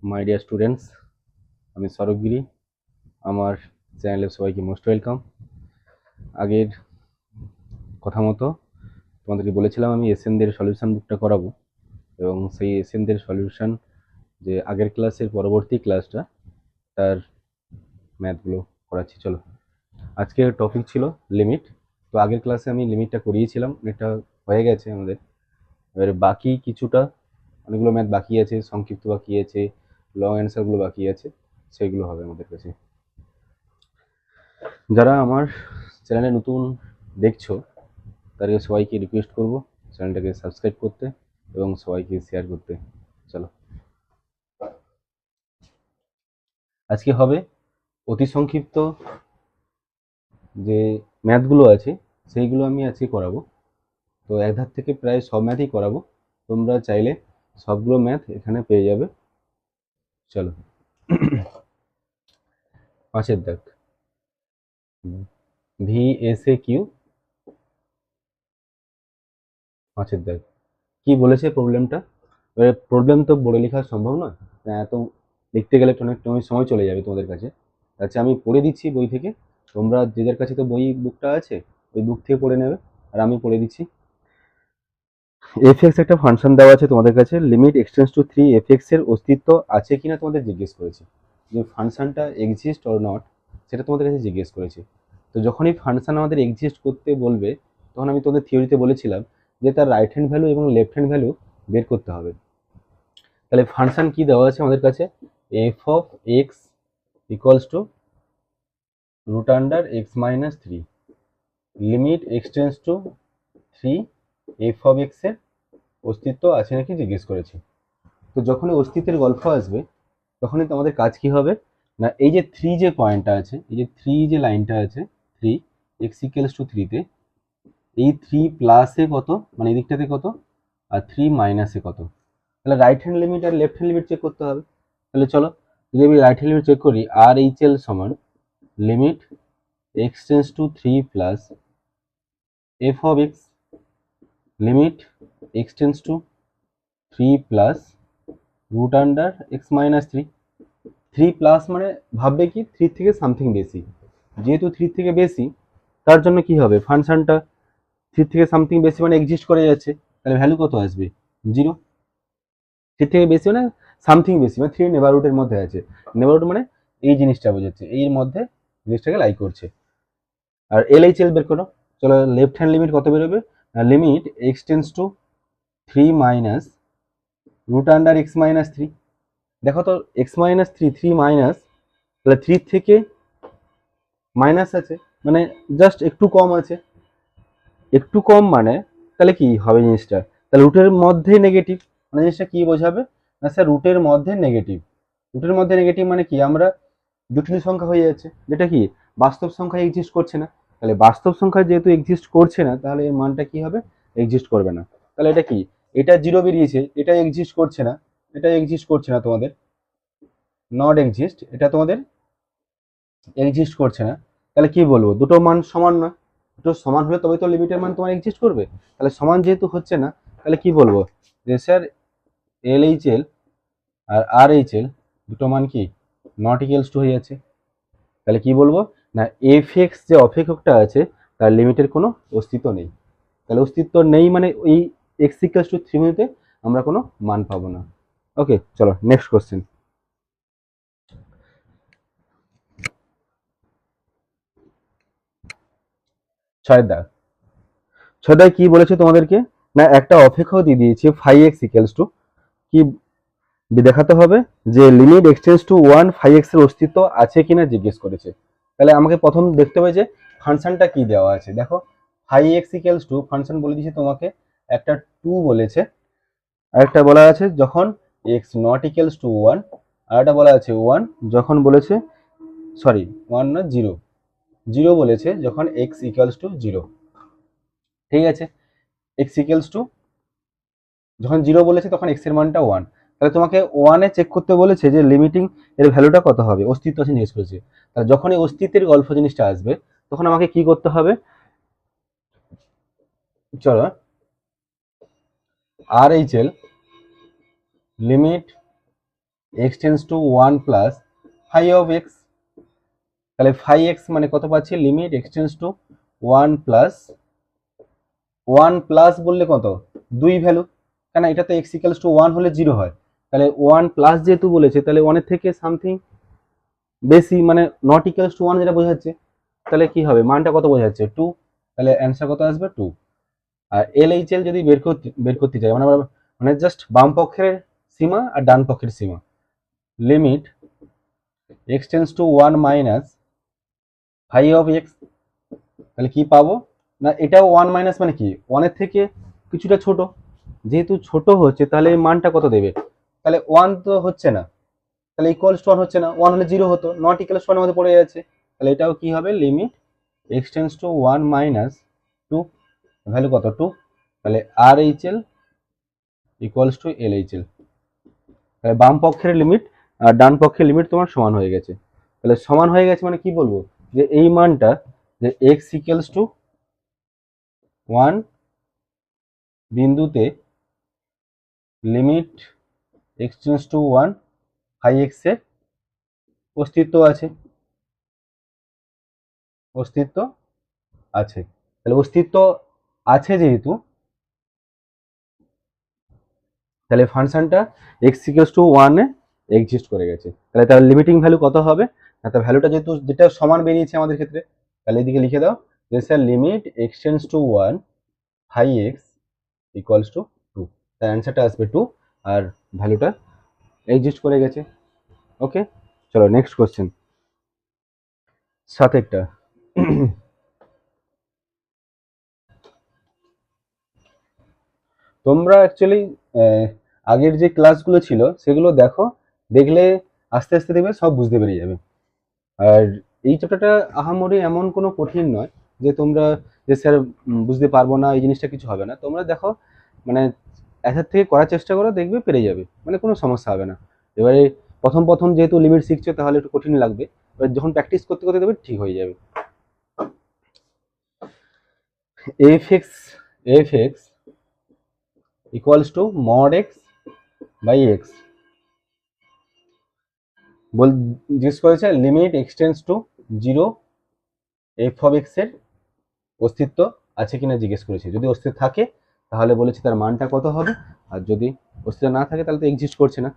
My dear students, আমি সরবগিরি। আমার চ্যানেলে সবাইকে মোস্ট ওয়েলকাম। আগের কথা মতো তোমাদেরকে বলেছিলাম আমি এসএনদের সলিউশন বুকটা করাবো, এবং সেই এসএনদের সলিউশন যে আগের ক্লাসের পরবর্তী ক্লাসটা তার ম্যাথগুলো করাচ্ছি। চলো, আজকের টপিক ছিল লিমিট। তো আগের ক্লাসে আমি লিমিটটা করিয়েছিলাম, এটা হয়ে গেছে আমাদের। এবারে বাকি কিছুটা অনেকগুলো ম্যাথ বাকি আছে, সংক্ষিপ্ত বাকি আছে, লং অ্যান্সারগুলো বাকি আছে, সেগুলো হবে আমাদের কাছে। যারা আমার চ্যানেলে নতুন দেখছো তাদেরকে সবাইকে রিকোয়েস্ট করব চ্যানেলটাকে সাবস্ক্রাইব করতে এবং সবাইকে শেয়ার করতে। চলো, আজকে হবে অতি সংক্ষিপ্ত যে ম্যাথগুলো আছে সেইগুলো আমি আজকে করাবো। তো এক ধার থেকে প্রায় সব ম্যাথই করাবো, তোমরা চাইলে সবগুলো ম্যাথ এখানে পেয়ে যাবে। চলো, 5 দাগ, VSAQ 5 দাগ। কি বলেছে প্রবলেমটা? এবারে প্রবলেম তো বলে লেখা সম্ভব নয়, এত লিখতে গেলে অনেক সময় চলে যাবে তোমাদের কাছে। আচ্ছা, আমি পড়ে দিচ্ছি বই থেকে, তোমরা যে যার কাছে তো বই বুকটা আছে ওই বুক থেকে পড়ে নেবে, আর আমি পড়ে দিচ্ছি। এফএক্স একটা ফাংশন দেওয়া আছে তোমাদের কাছে, লিমিট এক্সটেন্স টু 3 এফএক্স এর অস্তিত্ব আছে কিনা তোমাদের জিজ্ঞেস করেছে। যে ফাংশনটা এক্সিস্ট অর নট সেটা তোমাদের কাছে জিজ্ঞেস করেছে। তো যখনই ফাংশন আমাদের এক্সিস্ট করতে বলবে তখন আমি তোমাদের থিওরিতে বলেছিলাম যে তার রাইট হ্যান্ড ভ্যালু এবং লেফট হ্যান্ড ভ্যালু বের করতে হবে। তাহলে ফাংশন কি দেওয়া আছে আমাদের কাছে, F of X equals to root under X minus 3, limit x tends to 3 F of X এর অস্তিত্ব আছে নাকি জিজ্ঞেস করেছে। তো যখনই অস্তিত্বের গল্প আসবে তখনই তোমাদের কাজ কি হবে না, এই যে 3 যে পয়েন্টটা আছে, এই যে 3 যে লাইনটা আছে, 3 এক্স ইকুয়ালস টু 3 তে এই 3 প্লাসে কত, মানে এই দিকটাতে কত, আর 3 মাইনাসে কত। তাহলে রাইট হ্যান্ড লিমিট আর লেফট হ্যান্ড লিমিট চেক করতে হবে। তাহলে চলো, যদি আমি রাইট হ্যান্ড লিমিট চেক করি, আর এইচ এল সমান limit x tends to 3 plus F of X limit x tends to 3 plus root under X minus 3। 3 plus মানে ভাববে কি 3 থেকে সামথিং বেশি, যেহেতু 3 থেকে বেশি তার জন্য কি হবে, ফাংশনটা 3 থেকে সামথিং বেশি মানে এক্সিস্ট করে যাচ্ছে, তাহলে ভ্যালু কত আসবে, 0। 3 থেকে বেশি মানে সামথিং বেশি মানে 3 নেবারহুডের মধ্যে আছে, নেবারহুড মানে এই জিনিসটা বোঝাচ্ছে, এর মধ্যে জিনিসটাকে লাই করছে। আর এলএইচএল বের করো। চলো, লেফট হ্যান্ড লিমিট কত বেরোবে, limit x tends to 3 minus root under X minus 3। দেখো তো এক্স মাইনাস 3, 3 মাইনাস, তাহলে 3 থেকে মাইনাস আছে মানে জাস্ট একটু কম আছে, একটু কম মানে তাহলে কি হবে জিনিসটা, তাহলে রুটের মধ্যে নেগেটিভ, মানে জিনিসটা কি বোঝাবে না স্যার, রুটের মধ্যে নেগেটিভ। রুটের মধ্যে নেগেটিভ মানে কি, আমরা জটিল সংখ্যা হয়ে যাচ্ছে, যেটা কি বাস্তব সংখ্যা এক্সিস্ট করছে না। তাহলে বাস্তব সংখ্যা যেহেতু এক্সিস্ট করছে না তাহলে এর মানটা কি হবে, এক্সিস্ট করবে না। তাহলে এটা কি, এটা 0 বেরিয়েছে, এটা এক্সিস্ট করছে না, এটা এক্সিস্ট করছে না তোমাদের, নট এক্সিস্ট, এটা তোমাদের এক্সিস্ট করছে না। তাহলে কি বলবো, দুটো মান সমান না, দুটো সমান হলে তবে তো লিমিটের মান তোমার এক্সিস্ট করবে। তাহলে সমান যেহেতু হচ্ছে না তাহলে কি বলবো, যে স্যার এল এইচ এল আর আর এইচ এল দুটো মান কি নট ইকুয়ালস টু হয়ে যাচ্ছে। তাহলে কি বলবো না, এফ এক্স যে অপেক্ষকটা আছে তার লিমিটের কোনো অস্তিত্ব নেই। তাহলে অস্তিত্ব নেই মানে এই এক্স ইকুয়ালস টু 3 তে আমরা কোনো মান পাবো না। ওকে, চলো নেক্সট কোশ্চেন। 6 দাগ কি বলেছে তোমাদেরকে, না একটা অপেক্ষক দিয়ে দিয়েছে 5x ইকুয়ালস টু কি দেখাতে হবে, যে লিমিট এক্সটেন্স টু 1 5x এর অস্তিত্ব আছে কিনা জিজ্ঞেস করেছে। তাহলে আমাকে প্রথম দেখতে হবে যে ফাংশনটা কি দেওয়া আছে। দেখো 5x ইকুয়ালস টু ফাংশন বলে দিয়েছে তোমাকে, একটা 2 বলেছে, আর একটা বলা আছে যখন x নট ইকুয়ালস টু 1, আর একটা বলা আছে 1 যখন বলেছে, সরি 1 না 0, 0 বলেছে যখন x ইকুয়ালস টু 0। ঠিক আছে, x ইকুয়ালস টু যখন 0 বলেছে তখন x এর মানটা 1, তাহলে তোমাকে 1 এ চেক করতে বলেছে যে লিমিটিং এর ভ্যালুটা কত হবে, অস্তিত্ব আছে জিজ্ঞেস করেছে। তাহলে যখন এই অস্তিত্বের গল্প জিনিসটা আসবে তখন আমাকে কি করতে হবে, চলো R H L limit x tends to 1 plus phi of x, তাহলে ফাই এক্স মানে কত পাচ্ছি, limit x tends to 1 plus 1 plus বললে কত 2 ভ্যালু, কেন এটা তো এক্স ইকুয়ালস টু 1 হলে 0 হয়, তাহলে 1 প্লাস যেহেতু বলেছে তাহলে 1 এর থেকে সামথিং বেশি, মানে নট ইকুয়ালস টু 1 যেটা বোঝাচ্ছে, তাহলে কি হবে মানটা কত বোঝাচ্ছে 2, তাহলে অ্যান্সার কত আসবে 2। আর এল এইচ এল যদি বের করতে চাই মানে মানে জাস্ট বাম পক্ষের সীমা আর ডান পক্ষের সীমা, limit x tends to 1 minus phi of x, তাহলে কি পাবো না, এটাও 1 মাইনাস মানে কি 1 এর থেকে কিছুটা ছোট, যেহেতু ছোট হচ্ছে তাহলে এই মানটা কত দেবে, তাহলে 1 তো হচ্ছে না, তাহলে ইকুয়ালস টু 1 হচ্ছে না, 1 হলে 0 হতো, নট ইকুয়ালস টু 1 এর মধ্যে পড়ে যাচ্ছে, তাহলে এটাও কি হবে limit x tends to 1 minus 2, value কত 2, তাহলে R H L equals to L H L, তাহলে বাম পক্ষের লিমিট আর ডান পক্ষের লিমিট তোমার সমান হয়ে গেছে, তাহলে সমান হয়ে গেছে মানে কি বলবো যে এই মানটা যে এক্স ইকুয়ালস টু 1 বিন্দুতে limit x tends to 1 phi X এর অস্তিত্ব আছে, অস্তিত্ব আছে, তাহলে অস্তিত্ব আছে যেহেতু, তাহলে ফাংশনটা x equals to 1 A exist করে গেছে, তাহলে তার লিমিটিং ভ্যালু কত হবে না, তার ভ্যালুটা যেহেতু যেটা সমান বেরিয়েছে আমাদের ক্ষেত্রে, তাহলে এদিকে লিখে দাও যে sir limit x tends to 1 phi X equals to 2, তার অ্যান্সারটা আসবে 2 আর ভ্যালুটা এক্সিস্ট করে গেছে। ওকে, চলো নেক্সট কোশ্চেন, সাথে একটা তোমরা অ্যাকচুয়ালি আগের যে ক্লাসগুলো ছিল সেগুলো দেখো, দেখলে আস্তে আস্তে দেখবে সব বুঝতে পেরে যাবে। আর এই চ্যাপ্টারটা আহামরি এমন কোনো কঠিন নয় যে তোমরা যে স্যার বুঝতে পারবো না, এই জিনিসটা কিছু হবে না, তোমরা দেখো মানে একসাথে থেকে করার চেষ্টা করো, দেখবে পেরে যাবে, মানে কোনো সমস্যা হবে না। এবারে প্রথম প্রথম যেহেতু লিমিট শিখছো তাহলে একটু কঠিন লাগবে, এবার যখন প্র্যাকটিস করতে করতে দেবে ঠিক হয়ে যাবে। F X equals to mod x by X, জিজ্ঞেস করেছে limit x tends to 0 F of X এর অস্তিত্ব আছে কিনা জিজ্ঞেস করেছে, যদি অস্তিত্ব থাকে তাহলে বলেছে তার মানটা কত হবে, আর যদি অস্তিত্ব না থাকে তাহলে তো এক্সিস্ট করছে না,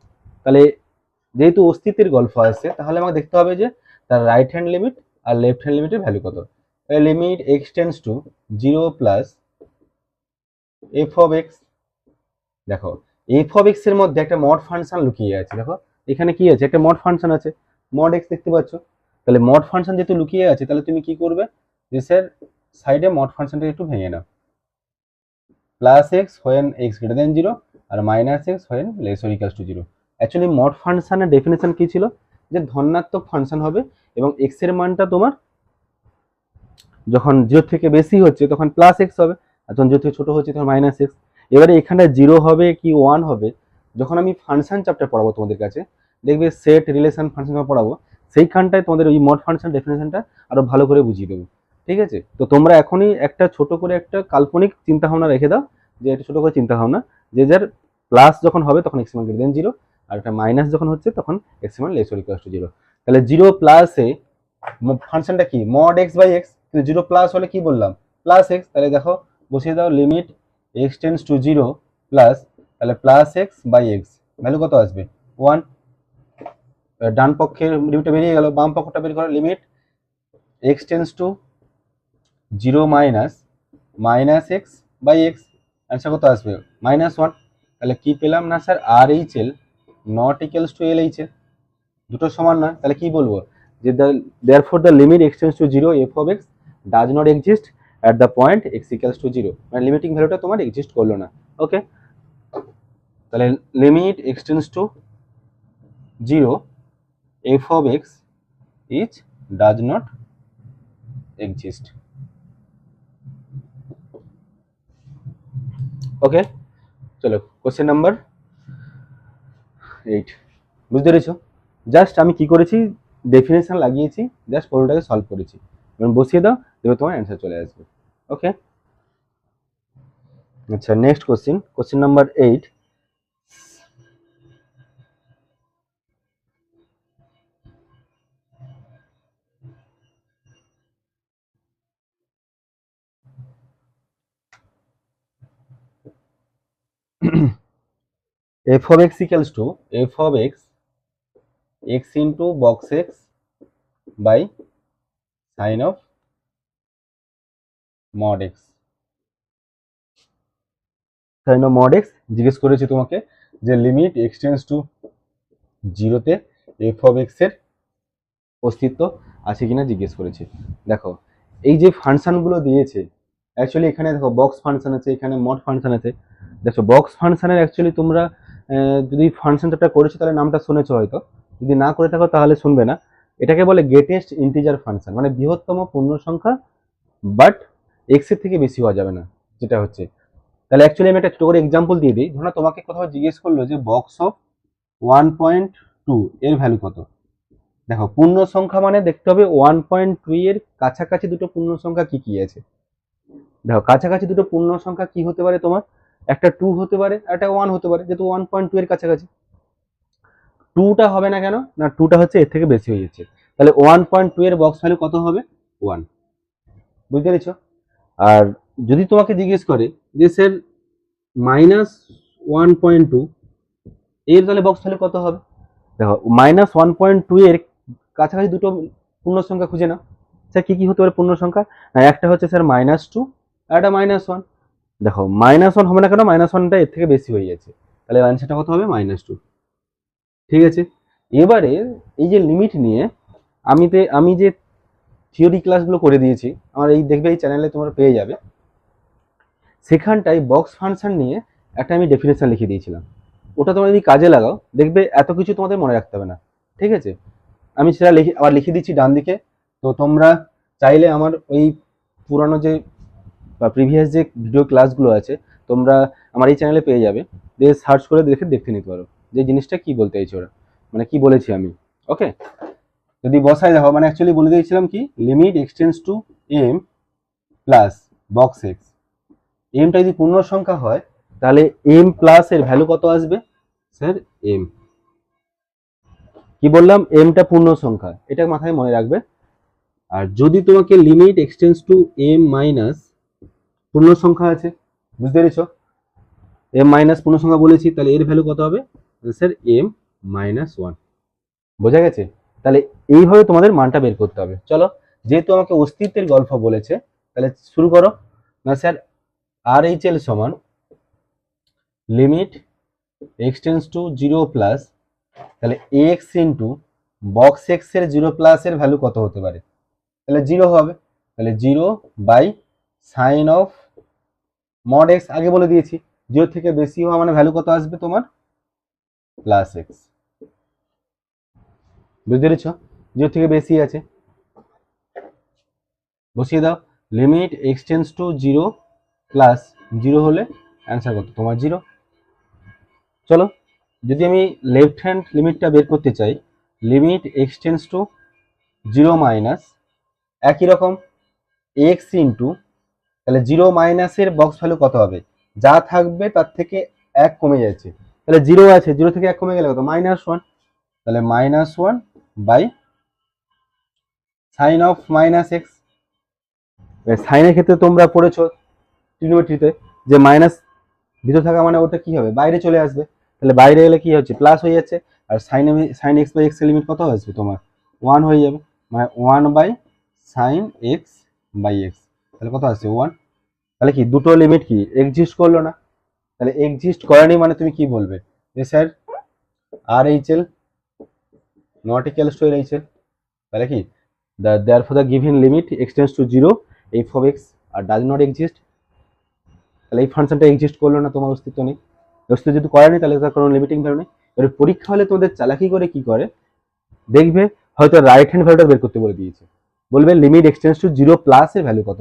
তাহলে যেহেতু অস্তিত্বের গল্প আসছে তাহলে আমাকে দেখতে হবে যে তার রাইট হ্যান্ড লিমিট আর লেফট হ্যান্ড লিমিটের ভ্যালু কত, limit x tends to 0 plus F of x, দেখো এফ অফ এক্স এর মধ্যে একটা মড ফাংশন লুকিয়ে আছে, দেখো এখানে কি আছে একটা মড ফাংশন আছে, মড এক্স দেখতে পাচ্ছ, তাহলে মড ফাংশন যেহেতু লুকিয়ে আছে তাহলে তুমি কি করবে যে স্যার সাইডে মড ফাংশনটা একটু ভেঙে নাও, plus x when x greater than 0 আর minus x when less or equals to 0। Actually mod ফাংশনের ডেফিনেশন কি ছিল যে ধনাত্মক ফাংশন হবে এবং এক্স এর মানটা তোমার যখন 0 থেকে বেশি হচ্ছে তখন প্লাস এক্স হবে, আর যখন 0 থেকে ছোট হচ্ছে তখন মাইনাস এক্স। এবারে এখানে 0 হবে কি 1 হবে, যখন আমি ফাংশন চ্যাপ্টার পড়াবো তোমাদের কাছে, দেখবে সেট রিলেশন ফাংশন পড়াবো, সেইখানটায় তোমাদের ওই মড ফাংশন ডেফিনেশনটা আরো ভালো করে বুঝিয়ে দেবো। ঠিক আছে, তো তোমরা এখনই একটা ছোট করে একটা কাল্পনিক চিন্তা ভাবনা রেখে দাও, যে একটা ছোট করে চিন্তা ভাবনা যে যার প্লাস যখন হবে তখন এক্স মান গ্রেটার দেন 0, আর একটা মাইনাস যখন হচ্ছে তখন এক্স মান লেস অর ইকুয়ালস টু 0। তাহলে 0 প্লাসে ফাংশনটা কি mod x by x, 0 plus হলে কি বললাম প্লাস এক্স, তাহলে দেখো বসিয়ে দাও limit x tends to 0 plus, তাহলে plus x by x value কত আসবে 1, ডান পক্ষের লিমিটটা বেরিয়ে গেল, বাম পক্ষটা বের করো limit x tends to 0 minus minus x by X, answer কত আসবে -1। তাহলে কি পেলাম না sir R H L not equals to L H L, দুটো সমান নয়, তাহলে কি বলবো যে therefore the limit x tends to 0 f of x does not exist at the point x equals to 0, মানে লিমিটিং ভ্যালুটা তোমার এক্সিস্ট করলো না। ওকে, তাহলে limit x tends to 0 f of x is does not exist। ওকে, চলো question number 8, বুঝতে পেরেছো? Just আমি কি করেছি ডেফিনেশন লাগিয়েছি, জাস্ট প্রবলেমটাকে সলভ করেছি, এবং বসিয়ে দাও দেখবে তোমার অ্যান্সার চলে আসবে। ওকে, আচ্ছা next question, question number 8, f of x equals to f of x x into box x by sin of mod x। sin of mod x জিজ্ঞেস করেছি তোমাকে যে লিমিট x টেন্ডস টু 0 তে f of x এর অস্তিত্ব আছে কিনা জিজ্ঞেস করেছি। দেখো এই যে ফাংশনগুলো দিয়েছে অ্যাকচুয়ালি এখানে দেখো বক্স ফাংশন আছে, এখানে মড ফাংশন আছে। দেখো বক্স ফাংশনের অ্যাকচুয়ালি তোমরা যদি ফাংশনটা করেছো তাহলে নামটা শুনেছো হয়তো, যদি না করে থাকো তাহলে শুনবে না। এটাকে বলে গ্রেটেস্ট ইন্টিজার ফাংশন, মানে বৃহত্তম পূর্ণ সংখ্যা, বাট এক্স এর থেকে বেশি হওয়া যাবে না যেটা হচ্ছে। তাহলে অ্যাকচুয়ালি আমি একটা ছোট করে এক্সাম্পল দিয়ে দিই। ধরো তোমাকে কোথাও জিজ্ঞেস করলো যে বক্স অফ 1.2 এর ভ্যালু কত। দেখো পূর্ণ সংখ্যা মানে দেখতে হবে 1.2 এর কাছাকাছি দুটো পূর্ণ সংখ্যা কি কি আছে। দেখো কাছাকাছি দুটো পূর্ণ সংখ্যা কি হতে পারে তোমার, একটা 2 হতে পারে আর একটা 1 হতে পারে, যেহেতু 1.2 এর কাছাকাছি। 2টা হবে না কেন না, 2টা হচ্ছে এর থেকে বেশি হয়ে যাচ্ছে, তাহলে 1.2 এর বক্স ভ্যালু কত হবে 1। বুঝতে পেরেছো? আর যদি তোমাকে জিজ্ঞেস করে যে স্যার -1.2 এর তাহলে বক্স ভ্যালু কত হবে। দেখো -1.2 এর কাছাকাছি দুটো পূর্ণ সংখ্যা খুঁজে নাও। স্যার কি কি হতে পারে পূর্ণ সংখ্যা, না একটা হচ্ছে স্যার -2 আর একটা -1। দেখো -1 হবে না কেন, -1টা এর থেকে বেশি হয়ে যাচ্ছে, তাহলে অ্যান্সারটা কত হবে -2। ঠিক আছে, এবারে এই যে লিমিট নিয়ে আমি যে থিওরি ক্লাসগুলো করে দিয়েছি আমার এই দেখবে এই চ্যানেলে তোমরা পেয়ে যাবে, সেখানটায় বক্স ফাংশন নিয়ে একটা আমি ডেফিনেশন লিখে দিয়েছিলাম। ওটা তোমরা যদি কাজে লাগাও দেখবে এত কিছু তোমাদের মনে রাখতে হবে না। ঠিক আছে, আমি সেটা আবার লিখে দিচ্ছি ডান দিকে। তো তোমরা চাইলে আমার ওই পুরানো যে বা প্রিভিয়াস যে ভিডিও ক্লাসগুলো আছে তোমরা আমার এই চ্যানেলে পেয়ে যাবে, দিয়ে সার্চ করে দেখতে নিতে পারো যে জিনিসটা কি বলতে চাইছে ওরা, মানে কি বলেছি আমি। ওকে, যদি বসাই দেখো মানে অ্যাকচুয়ালি বলে দিয়েছিলাম কি limit x tends to M plus box x. এমটা যদি পূর্ণ সংখ্যা হয় তাহলে এম প্লাস এর ভ্যালু কত আসবে স্যার এম। কি বললাম, এমটা পূর্ণ সংখ্যা, এটা মাথায় মনে রাখবে। আর যদি তোমাকে limit x tends to M minus পূর্ণ সংখ্যা আছে, বুঝতে পেরেছো, এম মাইনাস পূর্ণ সংখ্যা বলেছি, তাহলে এর ভ্যালু কত হবে স্যার এম -1। বোঝা গেছে? তাহলে এইভাবে তোমাদের মানটা বের করতে হবে। চলো, যেহেতু আমাকে অস্তিত্বের গল্প বলেছে তাহলে শুরু করো। না স্যার আর এইচ এল সমান লিমিট এক্সটেন্স টু 0 প্লাস, তাহলে এক্স ইন্টু বক্স এক্স এর 0 প্লাস এর ভ্যালু কত হতে পারে, তাহলে 0 হবে, তাহলে 0 by sine of mod X. আগে বলে দিয়েছি 0 থেকে বেশি হওয়া মানে ভ্যালু কত আসবে তোমার প্লাস এক্স। বুঝতে পেরেছ? 0 থেকে বেশি আছে, বসিয়ে দাও। লিমিট এক্সটেন্স টু 0 প্লাস 0 হলে অ্যান্সার কত তোমার 0। চলো, যদি আমি লেফট হ্যান্ড লিমিটটা বের করতে চাই, লিমিট এক্সটেন্স টু 0 মাইনাস একই রকম এক্স ইন্টু, তাহলে 0 মাইনাসের বক্স ভ্যালু কত হবে, যা থাকবে তার থেকে 1 কমে যাচ্ছে, তাহলে 0 আছে, 0 থেকে 1 কমে গেলে কত -1, তাহলে -1 by sine of minus X. সাইনের ক্ষেত্রে তোমরা পড়েছো ট্রিগোনোমেট্রিতে যে মাইনাস ভিতরে থাকা মানে ওটা কি হবে বাইরে চলে আসবে, তাহলে বাইরে এলে কি হচ্ছে প্লাস হয়ে যাচ্ছে, আর সাইন এক্স বাই এক্স এর লিমিট কত হয়েছে তোমার 1 হয়ে যাবে, মানে 1 by sine X by X, তাহলে কত আসছে 1। তাহলে কি দুটো লিমিট কি এক্সিস্ট করলো না, তাহলে এক্সিস্ট করেনি মানে তুমি কি বলবে যে sir R H L not equals to H L, তাহলে কি therefore the given limit extends to 0 f of x R does not exist, তাহলে এই ফাংশনটা এক্সিস্ট করলো না, তোমার অস্তিত্ব নেই। অস্তিত্ব যদি করেনি তাহলে তার কোনো লিমিটিং ভ্যালু নেই। এবার পরীক্ষা হলে তোমাদের চালাকি করে কি করে দেখবে, হয়তো রাইট হ্যান্ড ভ্যালুটা বের করতে বলে দিয়েছে, বলবে লিমিট এক্সটেন্স টু 0 প্লাস এর ভ্যালু কত।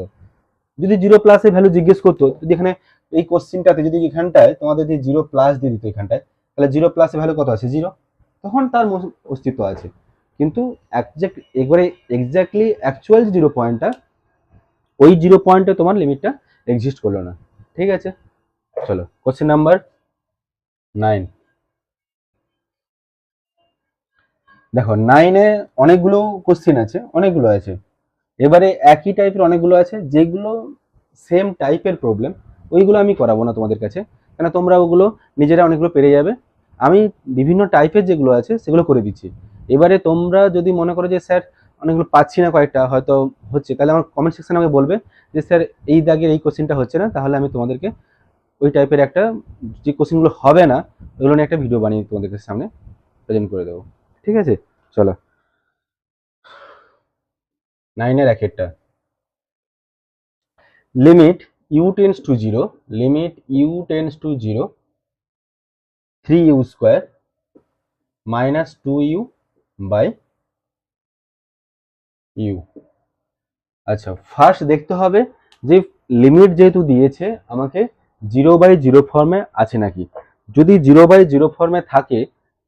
যদি 0 প্লাস এর ভ্যালু জিজ্ঞেস করতো, যদি এখানে এই কোশ্চেনটাতে যদি এখানটায় তোমাদের যদি 0 প্লাস দিয়ে দিত এখানটায়, তাহলে 0 প্লাস এর ভ্যালু কত আছে 0, তখন তার অস্তিত্ব আছে। কিন্তু একবারে এক্স্যাক্টলি অ্যাকচুয়াল 0 পয়েন্টটা, ওই 0 পয়েন্টে তোমার লিমিটটা এক্সিস্ট করলো না। ঠিক আছে, চলো কোশ্চেন নাম্বার 9। দেখো 9-এ অনেকগুলো কোশ্চেন আছে, অনেকগুলো আছে, এবারে একই টাইপের অনেকগুলো আছে যেগুলো সেম টাইপের প্রবলেম, ওইগুলো আমি করাবো না তোমাদের কাছে। কেন তোমরা ওগুলো নিজেরা অনেকগুলো পেরে যাবে। আমি বিভিন্ন টাইপের যেগুলো আছে সেগুলো করে দিচ্ছি। এবারে তোমরা যদি মনে করো যে স্যার অনেকগুলো পাচ্ছি না, কয়েকটা হয়তো হচ্ছে, তাহলে আমার কমেন্ট সেকশনে আমাকে বলবে যে স্যার এই দাগের এই কোশ্চেনটা হচ্ছে না, তাহলে আমি তোমাদেরকে ওই টাইপের একটা, যে কোশ্চেনগুলো হবে না ওগুলো নিয়ে একটা ভিডিও বানিয়ে তোমাদেরকে সামনে প্রেজেন্ট করে দেবো। ঠিক আছে, চলো 9-এর একেরটা। Limit you tends to zero, limit you tends to zero 3u square minus 2u by u. আচ্ছা, ফার্স্ট দেখতে হবে যে লিমিট যেহেতু দিয়েছে আমাকে 0/0 ফর্মে আছে নাকি। যদি 0/0 ফর্মে থাকে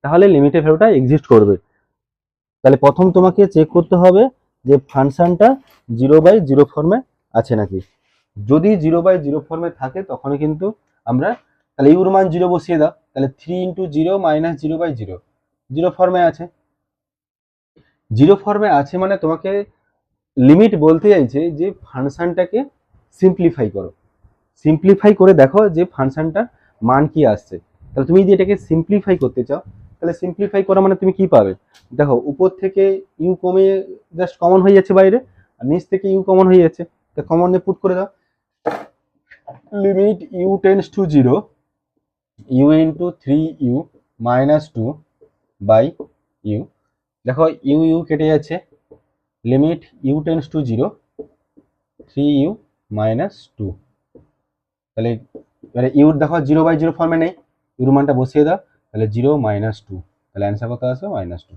তাহলে লিমিটের ভ্যালুটা এক্সিস্ট করবে। তাহলে প্রথম তোমাকে চেক করতে হবে যে ফাংশনটা 0/0 ফর্মে আছে নাকি। যদি 0/0 ফর্মে থাকে তখন কিন্তু আমরা, তাহলে ইউর মান 0 বসিয়ে দাও, তাহলে 3 × 0 মাইনাস 0/0, 0 ফর্মে আছে। 0 ফর্মে আছে মানে তোমাকে লিমিট বলতে চাইছে যে ফাংশনটাকে সিম্পলিফাই করো, সিম্পলিফাই করে দেখো যে ফাংশনটার মান কি আসছে। তাহলে তুমি যদি এটাকে সিম্পলিফাই করতে চাও তাহলে সিম্পলিফাই করা মানে তুমি কি পাবে, দেখো উপর থেকে ইউ কমে জাস্ট কমন হয়ে যাচ্ছে বাইরে, আর নিচ থেকে ইউ কমন হয়ে যাচ্ছে, তা কমন দিয়ে পুট করে দাও। Limit you tends to zero U into 3u minus 2 by U. দেখো ইউ ইউ কেটে যাচ্ছে, limit you tends to zero 3u minus 2। তাহলে এবারে ইউর দেখো 0/0 ফর্মে নেই, ইউর মানটা বসিয়ে দাও, তাহলে 0 মাইনাস 2, তাহলে অ্যান্সার কত আসবে -2।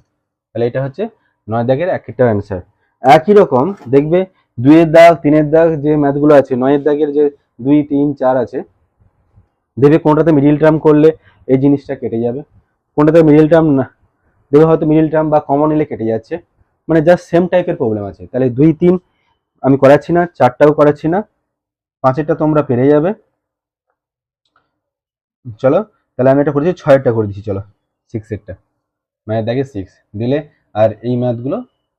তাহলে এটা হচ্ছে 9 দাগের একটা অ্যান্সার। একই রকম দেখবে 2-এর দাগ 3-এর দাগ যে ম্যাথগুলো আছে, 9-এর দাগের যে 2, 3, 4 আছে, দেখবে কোনটাতে মিডিল টার্ম করলে এই জিনিসটা কেটে যাবে, কোনটাতে মিডিল টার্ম না দেখবে হয়তো মিডিল টার্ম বা কমন নিলে কেটে যাচ্ছে, মানে জাস্ট সেম টাইপের প্রবলেম আছে। তাহলে 2, 3 আমি করাচ্ছি না, 4টাও করাচ্ছি না, 5-এরটা তোমরা পেরে যাবে। চলো তাহলে আমি এটা করেছি 6-এরটা করে দিচ্ছি, চলো 6-এরটা, ম্যাথ দেখে 6 দিলে আর এই ম্যাথগুলো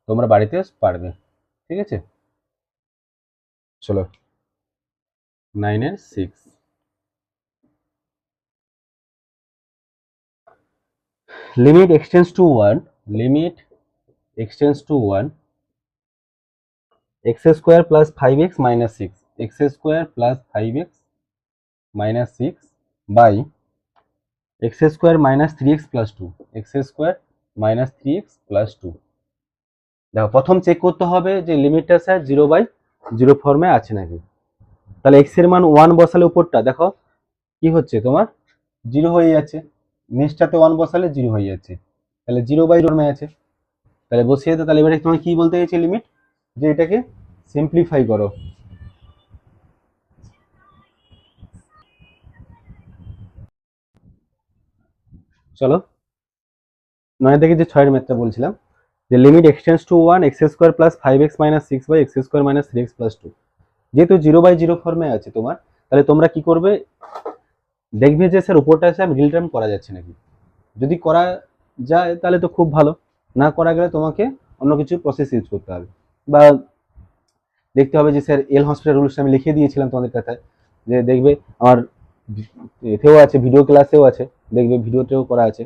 তোমরা বাড়িতে পারবে। ঠিক আছে, চলো 9-এর 6। Limit x tends to 1, limit x tends to 1 x square plus 5x minus 6, x square plus 5x minus 6 by x square minus 3x plus 2, x square minus 3x plus 2। দেখো প্রথম চেক করতে হবে যে লিমিটটা স্যার 0/0 ফর্মে আছে নাকি। তাহলে x এর মান 1 বসালে উপরটা দেখো কি হচ্ছে তোমার 0 হয়ে যাচ্ছে, নিচটাতে 1 বসালে 0 হয়ে যাচ্ছে, তাহলে 0/0 ফর্মে আছে। তাহলে বসিয়ে দাও, তাহলে এবারে তোমার কি বলতে চাইছে লিমিট, যে এটাকে সিম্পলিফাই করো। চলো 9 থেকে যে 6-এর ম্যাথটা বলছিলাম, যে limit x tends to 1 x square plus 5x minus 6 by x square minus 3x plus 2, যেহেতু 0/0 ফর্মে আছে তোমার, তাহলে তোমরা কি করবে, দেখবে যে স্যার উপরটা আছে মিডিল টার্ম করা যাচ্ছে নাকি। যদি করা যায় তাহলে তো খুব ভালো, না করা গেলে তোমাকে অন্য কিছু প্রসেস ইউজ করতে হবে, বা দেখতে হবে যে স্যার এল হসপিটাল রুলসটা আমি লিখে দিয়েছিলাম তোমাদের কথায়, যে দেখবে আমার এতেও আছে, ভিডিও ক্লাসেও আছে, দেখবে ভিডিওতেও করা আছে,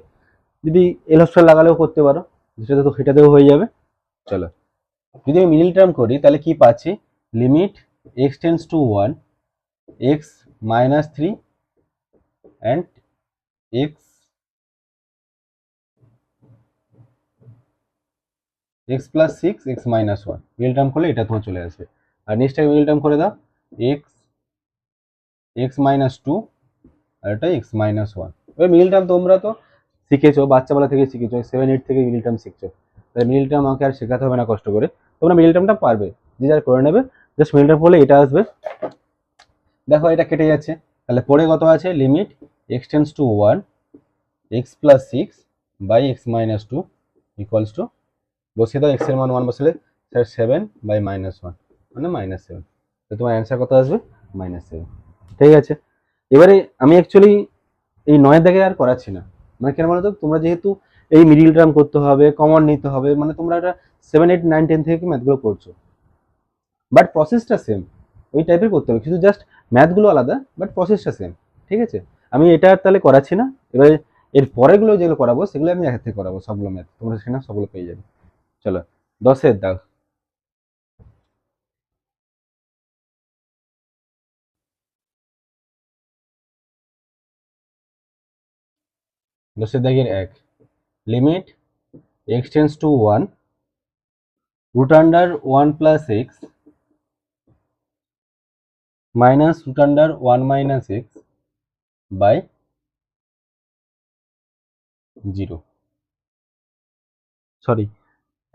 যদি এল হসপিটাল লাগালেও করতে পারো, সেটাতেও হয়ে যাবে। চলো যদি আমি মিডিল টার্ম করি তাহলে কি পাচ্ছি, limit x tends to 1 x minus 3 and x plus 6 x minus 1, middle term করলে এটা তোমার চলে আসবে। আর নেক্সটটাকে মিডিল টার্ম করে দাও, x মাইনাস 2 আর এটা x মাইনাস 1। এবার মিডিল টার্ম তোমরা তো শিখেছো, বাচ্চাবেলা থেকে শিখেছো, 7-8 থেকে মিডিল টার্ম শিখছো, তাই মিডিল টার্ম আমাকে আর শেখাতে হবে না কষ্ট করে, তোমরা মিডিল টার্মটা পারবে, যে যার করে নেবে, জাস্ট মিডিল টার্ম করলে এটা আসবে। দেখো এটা কেটে যাচ্ছে, তাহলে পরে কত আছে, limit x tends to 1 x plus 6 by x minus 2 equals to, বসিয়ে দাও, x এর মান 1 বসালে স্যার 7 বাই মাইনাস 1 মানে -7, তো তোমার অ্যান্সার কত আসবে, -7। ঠিক আছে, এবারে আমি অ্যাকচুয়ালি এই 9 দাগে আর করাচ্ছি না, মানে কেন বলতো, তোমরা যেহেতু এই মিডিল টার্ম করতে হবে, কমন নিতে হবে, মানে তোমরা এটা 7, 8, 9, 10 থেকে ম্যাথগুলো করছো, বাট প্রসেসটা সেম, ওই টাইপের করতে হবে, শুধু জাস্ট ম্যাথগুলো আলাদা, বাট প্রসেসটা সেম। ঠিক আছে, আমি এটা আর তাহলে করাচ্ছি না। এবারে এর পরেগুলো যেগুলো করাবো সেগুলো আমি এক থেকে করাবো, সবগুলো ম্যাথ তোমরা সেখানে সবগুলো পেয়ে যাবে। চলো 10-এর দাগ। দশের দাগের 1, limit x tends to 1 root under 1 plus x minus root under 1 minus x by 0। Sorry,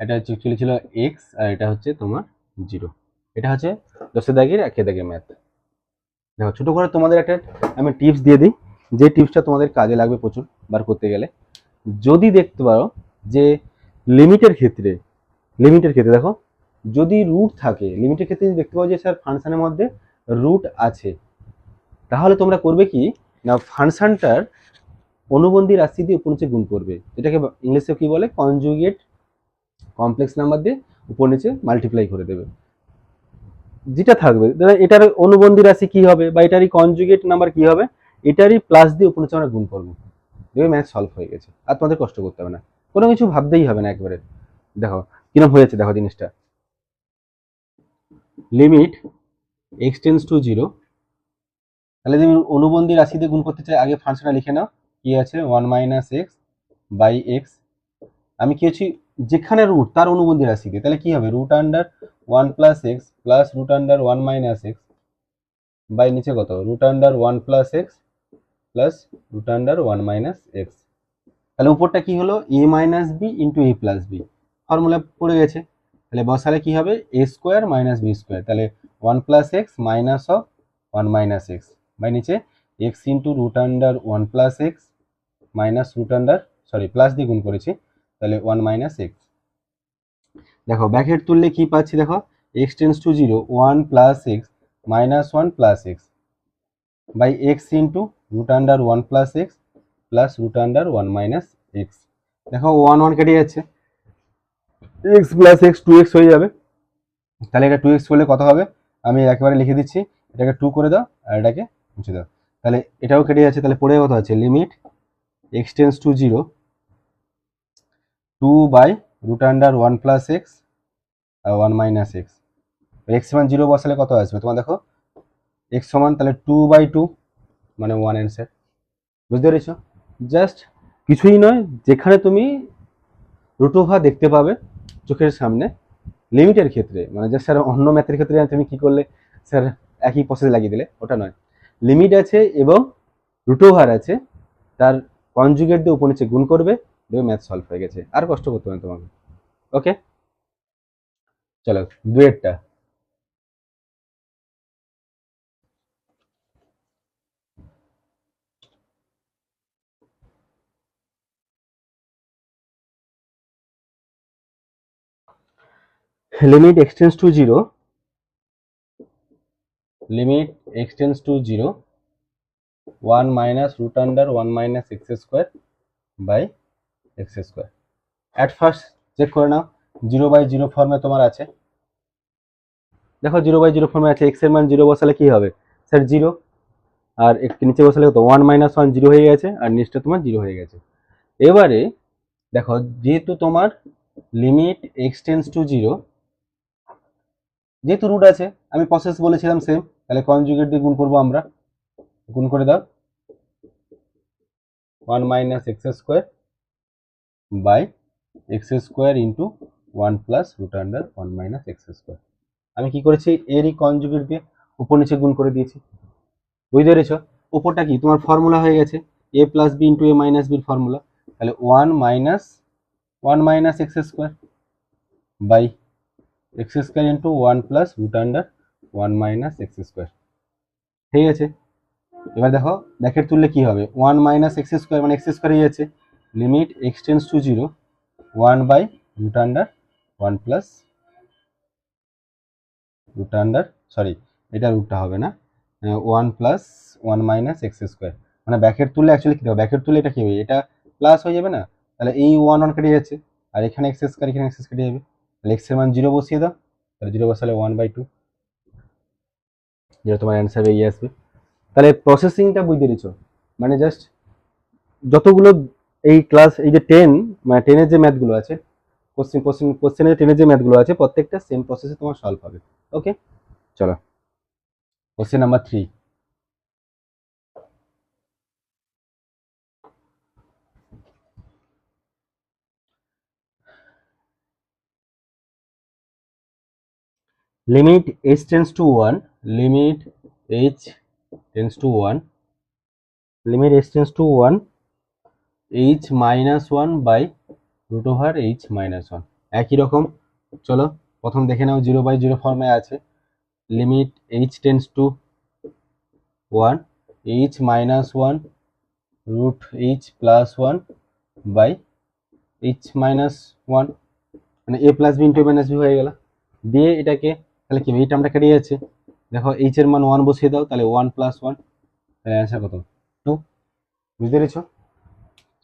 এটা হচ্ছে অ্যাকচুয়ালি ছিল এক্স আর এটা হচ্ছে তোমার 0। এটা হচ্ছে 10-এর দাগের 1 দাগের ম্যাথ। দেখো ছোট করে তোমাদের একটা আমি টিপস দিয়ে দিই, যে টিপসটা তোমাদের কাজে লাগবে প্রচুর বার করতে গেলে। যদি দেখতে পারো যে লিমিটের ক্ষেত্রে দেখো যদি রুট থাকে, লিমিটের ক্ষেত্রে যদি দেখতে পাও যে স্যার ফাংশনের মধ্যে রুট আছে, তাহলে তোমরা করবে কি না, ফাংশনটার অনুবন্ধী রাশি দিয়ে উপর নিচে গুণ করবে, এটাকে ইংলিশে কি বলে, কনজুগেট কমপ্লেক্স নাম্বার দিয়ে উপর নিচে মাল্টিপ্লাই করে দেবে। যেটা থাকবে এটার অনুবন্ধী রাশি কি হবে বা এটারই কনজুগেট নাম্বার কি হবে, এটারই প্লাস দিয়ে উপর নিচে আমরা গুণ করবো, দেখবে ম্যাথ সলভ হয়ে গেছে, আর তোমাদের কষ্ট করতে হবে না, কোনো কিছু ভাবতেই হবে না একবারে। দেখো কিরকম হয়েছে, দেখো জিনিসটা, লিমিট এক্স টেন্স টু 0, তাহলে তুমি অনুবন্ধী রাশি দিয়ে গুণ করতে চাই, আগে ফাংশনটা লিখে নাও, কি আছে 1 মাইনাস এক্স বাই এক্স, আমি কি হচ্ছি যেখানে রুট তার অনুবন্ধী রাশি দিয়ে, তাহলে কি হবে root under 1 plus x plus root under 1 minus x by নিচে কত root under 1 plus x plus root under 1 minus x. তাহলে উপরটা কি হলো a minus b into a plus b, formula পড়ে গেছে, তাহলে বসালে কি হবে a square minus b square, তাহলে 1 plus x minus of 1 minus x by নিচে x into root under 1 plus x minus root under, sorry plus দিয়ে গুণ করেছি, তাহলে 1 মাইনাস এক্স। দেখো ব্র্যাকেট তুললে কি পাচ্ছি, দেখো X tends to 0 1 plus x minus 1 plus x by X into root under 1 plus x plus root under 1 minus X. দেখো 1 1 কেটে যাচ্ছে, এক্স প্লাস এক্স 2x হয়ে যাবে, তাহলে এটা 2x করলে কত হবে, আমি একেবারে লিখে দিচ্ছি, এটাকে 2 করে দাও আর এটাকে মুছে দাও, তাহলে এটাও কেটে যাচ্ছে, তাহলে পড়ে কত আছে limit x tends to 0 2 by root under 1 plus X আর 1 মাইনাস এক্স, এক্স সমান 0 বসালে কত আসবে তোমার, দেখো এক্স সমান তাহলে 2/2 মানে 1 অ্যান্সার। বুঝতে পেরেছো, জাস্ট কিছুই নয়, যেখানে তুমি রুট ওভার দেখতে পাবে চোখের সামনে লিমিটের ক্ষেত্রে, মানে যে স্যার অন্য ম্যাথের ক্ষেত্রে তুমি কি করলে স্যার একই প্রসেস লাগিয়ে দিলে, ওটা নয়, লিমিট আছে এবং রুট ওভার আছে, তার কনজুগেট দিয়ে উপর নিচে গুণ করবে, দেখবে ম্যাথ সলভ হয়ে গেছে, আর কষ্ট করতে হবে তোমাকে। ওকে চলো দুয়েরটা, limit x tends to 0 1 minus root under 1 minus x square by x square. At first check করে নাও 0/0 ফর্মে তোমার আছে, দেখো 0/0 ফর্মে আছে, এক্স এর মান 0 বসালে কি হবে স্যার 0, আর নিচে বসালে কত 1 মাইনাস 1 0 হয়ে গেছে, আর নিচটা তোমার 0 হয়ে গেছে। এবারে দেখো যেহেতু তোমার লিমিট এক্স টেন্স টু 0, যেহেতু রুট আছে আমি প্রসেস বলেছিলাম সেম, তাহলে কনজুগেট দিয়ে গুণ করবো আমরা, গুণ করে দাও 1 minus x square by x square into 1 plus root under 1 minus x square. আমি কি করেছি এরই কনজুগেট দিয়ে উপর নিচে গুণ করে দিয়েছি, বুঝতে পেরেছো, উপরটা কি তোমার ফর্মুলা হয়ে গেছে A plus B into A minus বির ফর্মুলা, তাহলে 1 minus x square by x square into 1 plus root under 1 minus x square, ঠিক আছে। এবার দেখো ব্র্যাকেট তুললে কি হবে 1 মাইনাস এক্স স্কোয়ার মানে এক্স স্কোয়ার হয়ে যাচ্ছে, limit x tends to 0 1 by root under 1 plus root under, sorry এটা রুটটা হবে না, 1 প্লাস 1 মাইনাস এক্স স্কোয়ার, মানে ব্র্যাকেট তুললে অ্যাকচুয়ালি কি হবে, ব্র্যাকেট তুললে এটা কি হবে, এটা প্লাস হয়ে যাবে না, তাহলে এই 1 1 কেটে যাচ্ছে, আর এখানে এক্স স্কোয়ার এখানে এক্স কেটে যাবে, তাহলে এক্স এর মান 0 বসিয়ে দাও, তাহলে 0 বসালে 1/2, যেটা তোমার অ্যান্সার বেরিয়ে আসবে। তাহলে প্রসেসিংটা বুঝতে পেরেছো, মানে জাস্ট যতগুলো এই ক্লাস এই যে 10 মানে 10 এর যে ম্যাথগুলো আছে, কোশ্চেনের 10 এর যে ম্যাথগুলো আছে প্রত্যেকটা সেম প্রসেসে তোমার সলভ হবে। ওকে, চলো question number 3। Limit h tends to 1, limit h tends to 1, limit h tends to 1 h minus 1 by root over h minus 1। একই রকম, চলো প্রথম দেখে নাও 0/0 ফর্মে আছে। Limit h tends to 1 h minus 1 root h plus 1 by h minus 1, মানে a plus B into minus B হয়ে গেল। দিয়ে এটাকে তাহলে কি এই টার্মটা কেটে যাচ্ছে, দেখো h এর মান 1 বসিয়ে দাও, তাহলে 1 প্লাস 1, তাহলে অ্যান্সার কত 2। বুঝতে পেরেছো?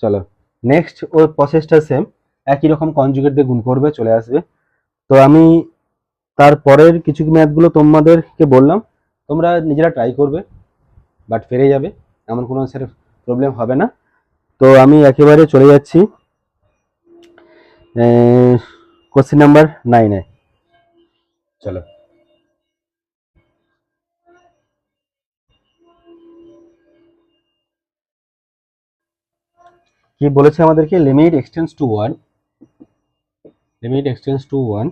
চলো নেক্সট ওই প্রসেসটা সেম, একই রকম কনজুগেট দিয়ে গুণ করবে, চলে আসবে। তো আমি তারপরের কিছু ম্যাথগুলো তোমাদেরকে বললাম, তোমরা নিজেরা ট্রাই করবে, বাট পেরে যাবে, এমন কোনো স্যার প্রবলেম হবে না। তো আমি একেবারে চলে যাচ্ছি কোশ্চেন নাম্বার 9-এ। চলো, কি বলেছে আমাদেরকে, limit x tends to 1, limit x tends to 1